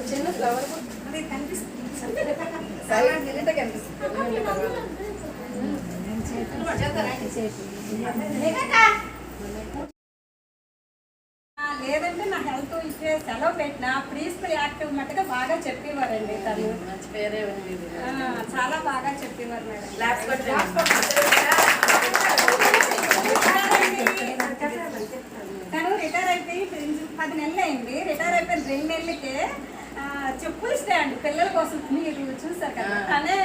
చిన్న ఫ్లవర్ అది కనిపిస్తుంది లేదంటే నా హెల్త్ ఇచ్చే సెలవు పెట్టిన ప్రీస్కూల్ యాక్టివ్ మట్టుగా బాగా చెప్పేవారండి తను. పేరే ఉంది, చాలా బాగా చెప్పేవారు మేడం. తను రిటైర్ అయిపోయి 10 నెలలు అయింది. రిటైర్ అయిపోయిన 2 నెలలకే చెప్పులు స్టాండ్ పిల్లల కోసం మీరు చూసారు కదా, తనే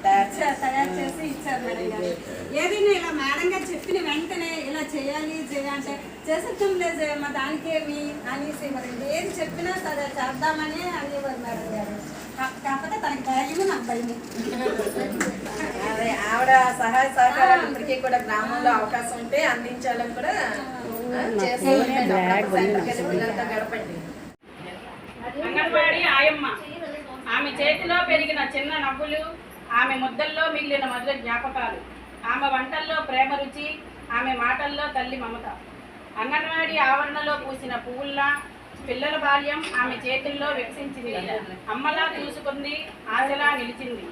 తయారు చేసి ఇచ్చారు మేడం గారు. ఏదైనా ఇలా మేడం గారు చెప్పిన వెంటనే ఇలా చేయాలి అంటే చేసేద్దాం లేదమ్మా దానికేమి అనేసి మరి ఏది చెప్పినా సరే చేద్దామని అనేవారు మేడం గారు. కాకపోతే తనకి ధైర్యం నాకు భయం. అదే ఆవిడ సహాయ సహకారాలు ఇప్పటికీ కూడా గ్రామంలో అవకాశం ఉంటే అందించాలని కూడా గడపండి. అంగన్వాడీ ఆయమ్మ ఆమె చేతిలో పెరిగిన చిన్న నవ్వులు, ఆమె ముద్దల్లో మిగిలిన మధుర జ్ఞాపకాలు, ఆమె వంటల్లో ప్రేమ రుచి, ఆమె మాటల్లో తల్లి మమత. అంగన్వాడీ ఆవరణలో పూసిన పువ్వుల్లా పిల్లల బాల్యం ఆమె చేతుల్లో వికసించింది. అమ్మలా చూసుకుంది, ఆశలా నిలిచింది.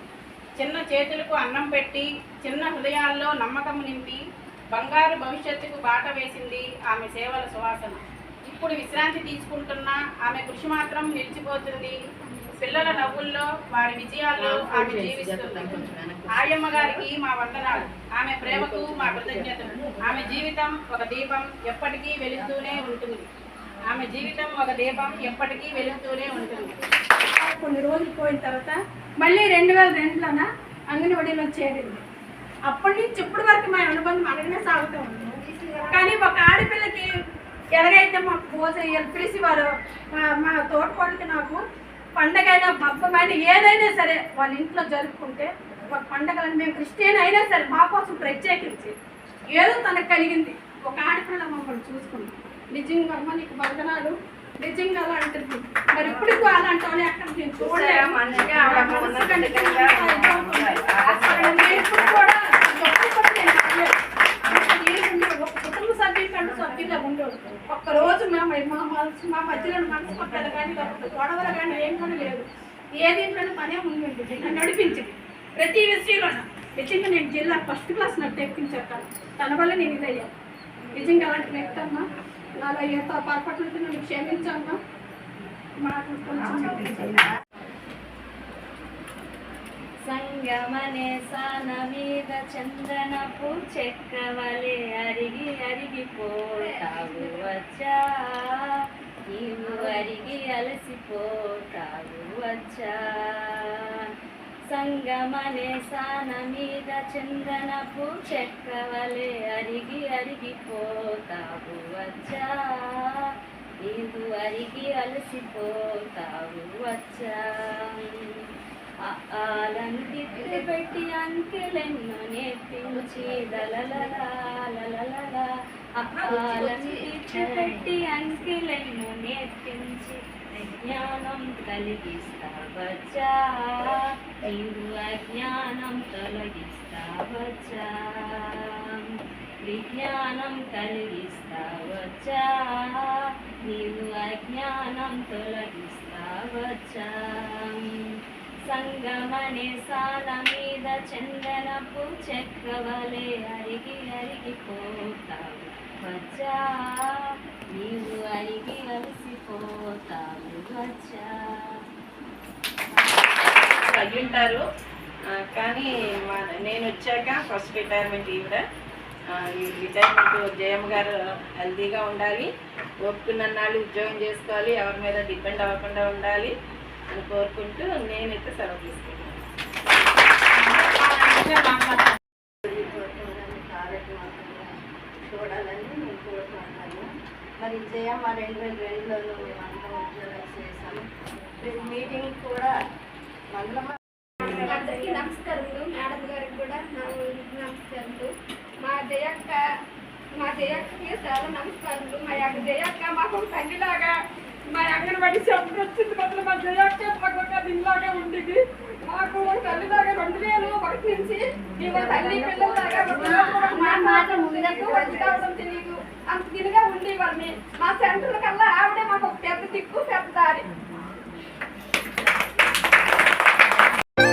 చిన్న చేతులకు అన్నం పెట్టి చిన్న హృదయాల్లో నమ్మకం నింపి బంగారు భవిష్యత్తుకు బాట వేసింది ఆమె సేవల సువాసన. ఇప్పుడు విశ్రాంతి తీసుకుంటున్న ఆమె కృషి మాత్రం నిలిచిపోతుంది. పిల్లల నవ్వుల్లో వారి విజయాల్లో ఆమె జీవిస్తుంది. ఆయమ్మ గారికి మా వందనాలు, ఆమె ప్రేమకు మా కృతజ్ఞతలు. ఆమె జీవితం ఒక దీపం ఎప్పటికీ వెలుగుతూనే ఉంటుంది. ఆమె జీవితం ఒక దీపం ఎప్పటికీ వెలుగుతూనే ఉంటుంది. కొన్ని రోజులు పోయిన తర్వాత మళ్ళీ 2002లోన అంగన్వాడీలో చేరింది. అప్పటి నుంచి ఇప్పటి వరకు మా అనుబంధం అలాగే సాగుతూ ఉంది. కానీ ఒక ఆడపిల్లకి ఎలాగైతే మాకు పోజ పిలిచి వారు మా తోటకోళ్ళకి నాకు పండగైనా పబ్బమైనా ఏదైనా సరే వాళ్ళ ఇంట్లో జరుపుకుంటే ఒక పండగలను మేము క్రిస్టియన్ అయినా సరే మా కోసం ప్రత్యేకించి ఏదో తనకు కలిగింది ఒక ఆడపిల్ల మమ్మల్ని చూసుకుంది. నిజంగా అమ్మ నీకు వందనాలు, నిజంగా అలా అంటుంది. మరి ఇప్పటికీ అలాంటి వాళ్ళు ఎక్కడ నేను చూడలేము. ఒక కుటుంబ సభ్యుగా ఉండేవాడు. ఒక్కరోజు మా మధ్యలో మనసు పక్కలు కానీ గొడవలు కానీ ఏం కానీ లేదు. ఏ దీంట్లోనే పనే ఉంది నన్ను నడిపించింది ప్రతి విషయంలో. నిజంగా నేను జిల్లా ఫస్ట్ క్లాస్ నాకు తెప్పించాను. తన వల్ల నేను ఇదయ్యా. నిజంగా అలాంటి వ్యక్తమ్మా నాలో ఎంత పొరపాటు నన్ను క్షమించమ్మా. మాకు సంగమనే సాన మీద చందనపు చెక్కవలే అరిగి అరిగిపోతావు వచ్చా, నీవు అరిగి అలసిపోతావు వచ్చా. సంగమనే సాన మీద చందనపు చెక్కవలే అరిగి అరిగిపోతావు వచ్చా, నీవు అరిగి అలసిపోతావు వచ్చా. ఆలను తిప్పిపెట్టి అంకెలెన్నో నేర్పించి దళలలా ఆలను తిప్పిపెట్టి అంకెలెన్నో నేర్పించి విజ్ఞానం కలిగిస్తావచ్చా, నీవు అజ్ఞానం తొలగిస్తావచ్చా. విజ్ఞానం కలిగిస్తావచ్చా, నీవు అజ్ఞానం తొలగిస్తావచ్చా. సంగమనే సాల మీద చందనపు చెక్కవలే అరిగి అరిగిపోతావు వచ్చా, నీవు అరిగి అలసిపోతావు వచ్చా. అయ్యుంటారు కానీ నేను వచ్చాక ఫస్ట్ రిటైర్మెంట్ ఈవిడ. ఈ రిటైర్మెంట్ జయమ్మ గారు హెల్తీగా ఉండాలి, ఒప్పుకున్నాళ్ళు ఉద్యోగం చేసుకోవాలి, ఎవరి మీద డిపెండ్ అవ్వకుండా ఉండాలి అని కోరుకుంటూ నేనైతే సెలవు తీసుకుంటాను. చూడాలని నేను కోరుకుంటున్నాను. మరి జయమ్మ 2002లో అందరం ఉద్యోగాలు చేశాను. మీటింగ్ కూడా మండలం. అందరికీ నమస్కారములు. మేడం గారికి కూడా నమస్కారములు. మా జయక్కకి చాలా నమస్కారములు. మా జయక్క మాకు తల్లిలాగా, మా అంగన్వాడీ సెంటర్ వచ్చింది కదా, మా జయక్క మాకు ఒక దిల్లాగా ఉండేది. మాకు తల్లిలాగా 2001 నుంచి మేము తల్లి పిల్లలాగా వచ్చి కావడం తెలియదు, అంత దినిగా ఉండేవాళ్ళని. మా సెంటర్ కల్లా ఆవిడే మాకు ఒక పెద్ద దిక్కు, పెద్ద దారి.